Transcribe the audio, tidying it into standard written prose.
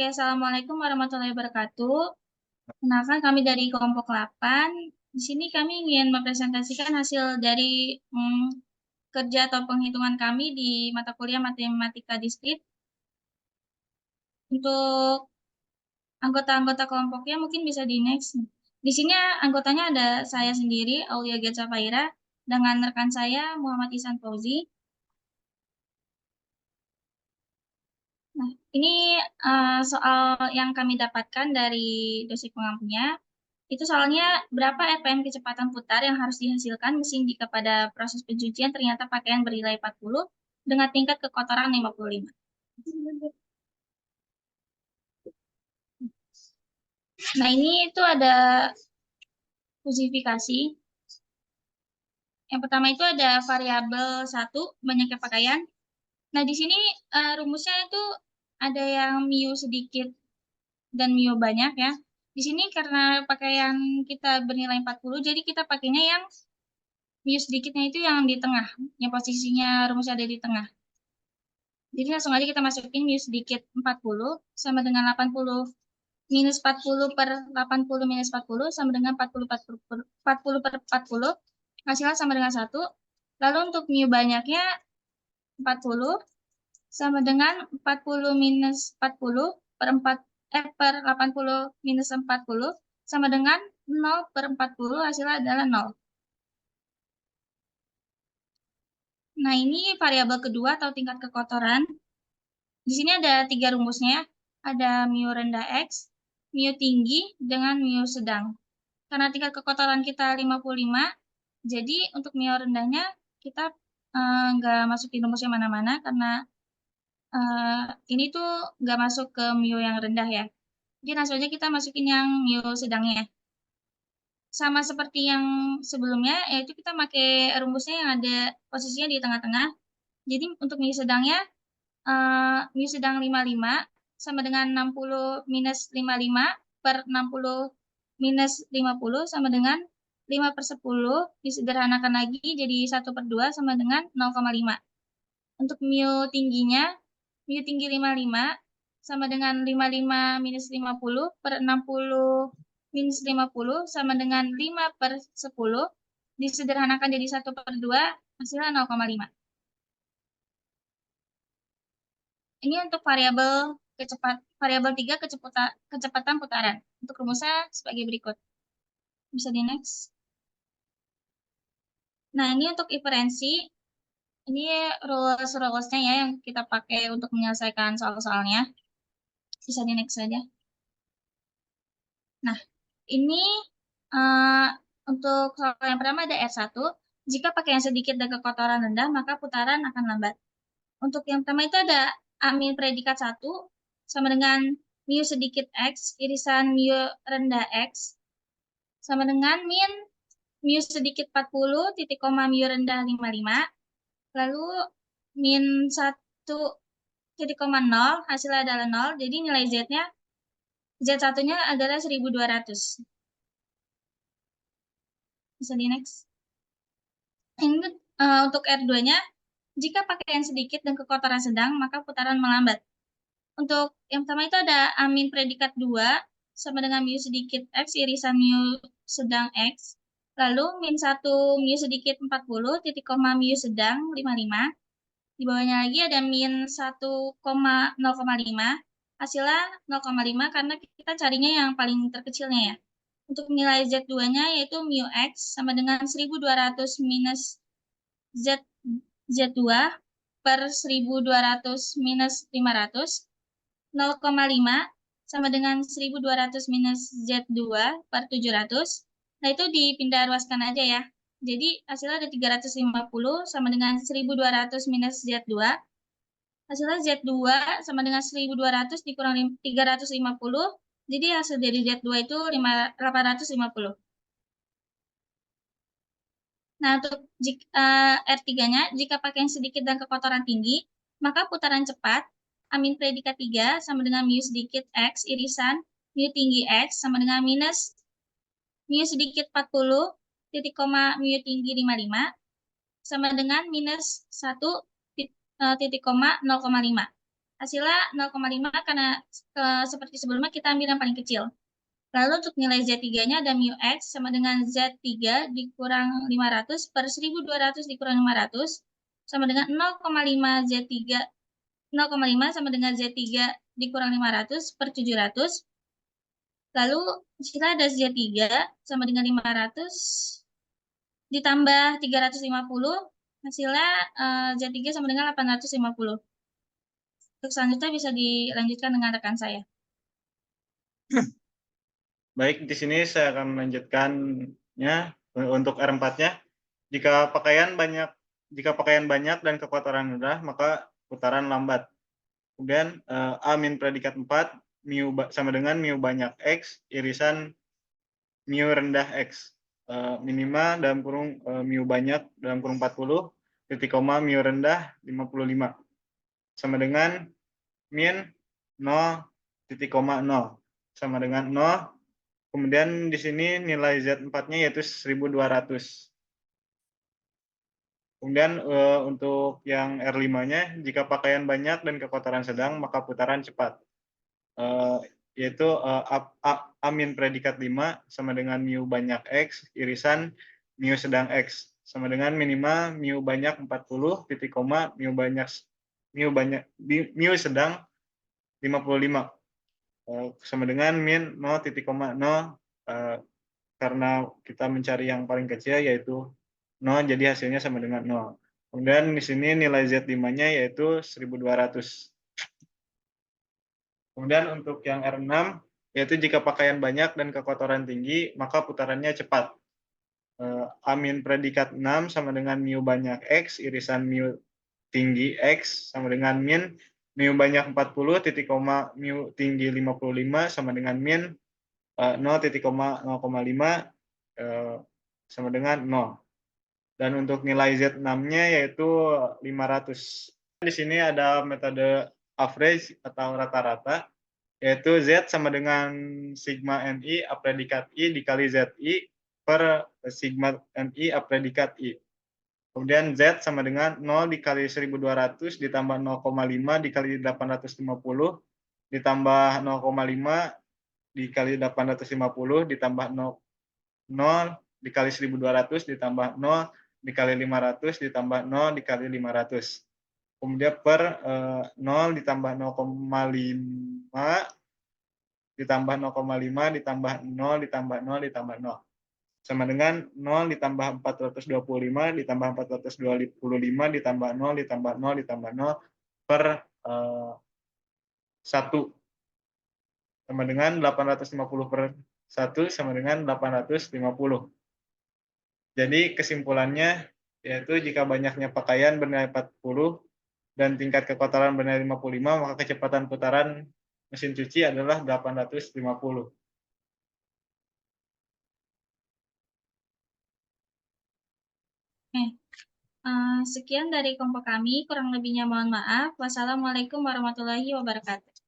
Oke, Assalamualaikum warahmatullahi wabarakatuh. Kenalkan kami dari kelompok 8. Di sini kami ingin mempresentasikan hasil dari kerja atau penghitungan kami di mata kuliah Matematika Diskrit. Untuk anggota-anggota kelompoknya mungkin bisa di next. Di sini anggotanya ada saya sendiri, Aulia Getza Faira, dengan rekan saya, Muhammad Ihsan Fauzi. Nah, ini soal yang kami dapatkan dari dosen pengampunya. Itu soalnya berapa RPM kecepatan putar yang harus dihasilkan mesin jika pada proses pencucian ternyata pakaian bernilai 40 dengan tingkat kekotoran 55. Nah, ini itu ada kuantifikasi. Yang pertama itu ada variabel 1, banyaknya pakaian. Nah, di sini rumusnya itu ada yang mu sedikit dan mu banyak ya. Di sini karena pakaian kita bernilai 40, jadi kita pakainya yang mu sedikitnya itu yang di tengah, yang posisinya rumusnya ada di tengah. Jadi langsung aja kita masukin mu sedikit 40 sama dengan 80 minus 40 per 80 minus 40 sama dengan 40 per 40. Hasilnya sama dengan 1. Lalu untuk mu banyaknya 40 sama dengan 40 minus 40 per 80 minus 40 sama dengan 0 per 40, hasilnya adalah 0. Nah, ini variabel kedua atau tingkat kekotoran. Di sini ada 3 rumusnya. Ada mu rendah X, mu tinggi, dengan mu sedang. Karena tingkat kekotoran kita 55, jadi untuk mu rendahnya kita nggak masukin rumusnya mana-mana, karena ini tuh nggak masuk ke mu yang rendah ya. Jadi langsung aja kita masukin yang mu sedangnya. Sama seperti yang sebelumnya, yaitu kita pakai rumusnya yang ada posisinya di tengah-tengah. Jadi untuk mu sedangnya, mu sedang 55 sama dengan 60 minus 55 per 60 minus 50 sama dengan 5 per 10, disederhanakan lagi jadi 1 per 2 sama dengan 0,5. Untuk mu tingginya, mu tinggi 55 sama dengan 55 minus 50 per 60 minus 50 sama dengan 5 per 10, disederhanakan jadi 1 per 2, hasilnya 0,5. Ini untuk variabel 3 kecepatan putaran. Untuk rumusnya sebagai berikut. Bisa di next. Nah, ini untuk inferensi. Ini rules-rulesnya ya yang kita pakai untuk menyelesaikan soal-soalnya. Bisa di next saja. Nah, ini uh, untuk soal yang pertama ada R1. Jika pakaian sedikit dan kekotoran rendah, maka putaran akan lambat. Untuk yang pertama itu ada amin predikat 1 sama dengan mu sedikit X, irisan mu rendah X, sama dengan min mu sedikit 40, titik koma mu rendah 55, lalu min 1 titik koma 0, hasilnya adalah 0, jadi nilai Z-nya, Z1-nya adalah 1200. Bisa di next. Ini untuk R2-nya, jika pakaian sedikit dan kekotoran sedang, maka putaran melambat. Untuk yang pertama itu ada amin predikat 2 sama dengan mu sedikit X irisan mu sedang X. Lalu min 1 mu sedikit 40, titik koma mu sedang 55. Di bawahnya lagi ada min 1,0,5. Hasilnya 0,5 karena kita carinya yang paling terkecilnya ya. Untuk nilai Z2-nya yaitu mu X sama dengan 1200 minus Z2 per 1200 minus 500. 0,5 sama dengan 1200 minus Z2 per 700. Nah, itu dipindah ruaskan aja ya. Jadi hasilnya ada 350 sama dengan 1200 minus Z2. Hasilnya Z2 sama dengan 1200 dikurang 350. Jadi hasil dari Z2 itu 850. Nah, untuk R3-nya, jika pakaian sedikit dan kekotoran tinggi, maka putaran cepat amin predikat 3 sama dengan mu sedikit X irisan mu tinggi X sama dengan minus mu sedikit 40, titik koma mu tinggi 55 sama dengan minus 1 titik koma 0,5. Hasilnya 0,5 karena seperti sebelumnya kita ambil yang paling kecil. Lalu untuk nilai Z3-nya ada mu X sama dengan Z3 dikurang 500 per 1200 dikurang 500 sama dengan 0,5 Z3 0,5 sama dengan Z3 dikurang 500 per 700. Lalu kita ada Z3 sama dengan 500 ditambah 350, hasilnya Z3 sama dengan 850. Untuk selanjutnya bisa dilanjutkan dengan rekan saya. Baik, di sini saya akan melanjutkannya untuk R4-nya. Jika pakaian banyak dan kekotoran rendah, maka putaran lambat. Kemudian A min predikat 4 mu sama dengan mu banyak X irisan mu rendah X. Minima dalam kurung mu banyak dalam kurung 40 titik koma mu rendah 55 sama dengan min 0,0 sama dengan 0. Kemudian di sini nilai Z4-nya yaitu 1200. Kemudian untuk yang R5-nya, jika pakaian banyak dan kekotoran sedang, maka putaran cepat. Yaitu amin predikat 5 sama dengan mu banyak X irisan mu sedang X sama dengan minima mu banyak 40 titik koma mu sedang 55 sama dengan min 0 titik koma 0 karena kita mencari yang paling kecil yaitu 0, jadi hasilnya sama dengan 0. Kemudian di sini nilai Z5-nya yaitu 1200. Kemudian untuk yang R6, yaitu jika pakaian banyak dan kekotoran tinggi, maka putarannya cepat. Amin predikat 6 sama dengan mu banyak X irisan mu tinggi X sama dengan min mu banyak 40 titik koma mu tinggi 55 sama dengan min 0,0,5 sama dengan 0. Dan untuk nilai Z6-nya yaitu 500. Di sini ada metode average atau rata-rata, yaitu Z sama dengan sigma NI A predikat I dikali ZI per sigma NI A predikat I. Kemudian Z sama dengan 0 dikali 1200 ditambah 0,5 dikali 850 ditambah 0,5 dikali 850 ditambah 0 dikali 1200 ditambah 0 dikali 500 ditambah 0 dikali 500. Kemudian per 0 ditambah 0,5 ditambah 0,5 ditambah 0 ditambah 0 ditambah 0 sama dengan 0 ditambah 425 ditambah 425 ditambah 0 ditambah 0 ditambah 0 per 1 sama dengan 850 per 1 sama dengan 850. Jadi kesimpulannya yaitu jika banyaknya pakaian bernilai 40 dan tingkat kekotoran bernilai 55, maka kecepatan putaran mesin cuci adalah 850. Sekian dari kelompok kami, kurang lebihnya mohon maaf. Wassalamualaikum warahmatullahi wabarakatuh.